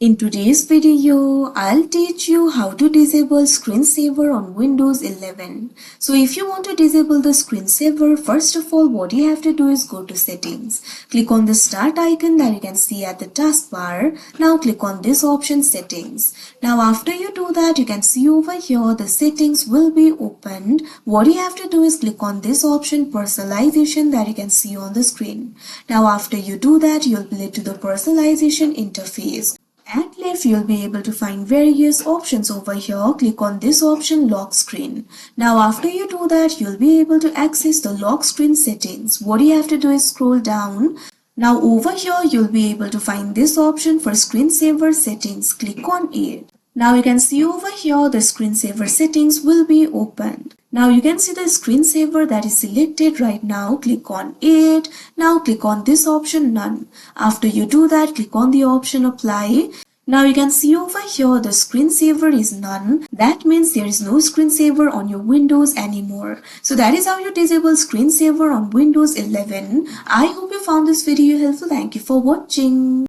In today's video, I'll teach you how to disable screensaver on Windows 11. So if you want to disable the screensaver, first of all, what you have to do is go to settings. Click on the start icon that you can see at the taskbar. Now click on this option settings. Now after you do that, you can see over here the settings will be opened. What you have to do is click on this option personalization that you can see on the screen. Now after you do that, you'll be led to the personalization interface. At left, you'll be able to find various options over here. Click on this option lock screen. Now after you do that, you'll be able to access the lock screen settings. What you have to do is scroll down. Now over here, you'll be able to find this option for screensaver settings. Click on it. Now you can see over here the screensaver settings will be opened. Now you can see the screensaver that is selected right now. Click on it. Now click on this option none. After you do that, click on the option apply. Now you can see over here the screensaver is none. That means there is no screensaver on your Windows anymore. So that is how you disable screensaver on Windows 11. I hope you found this video helpful. Thank you for watching.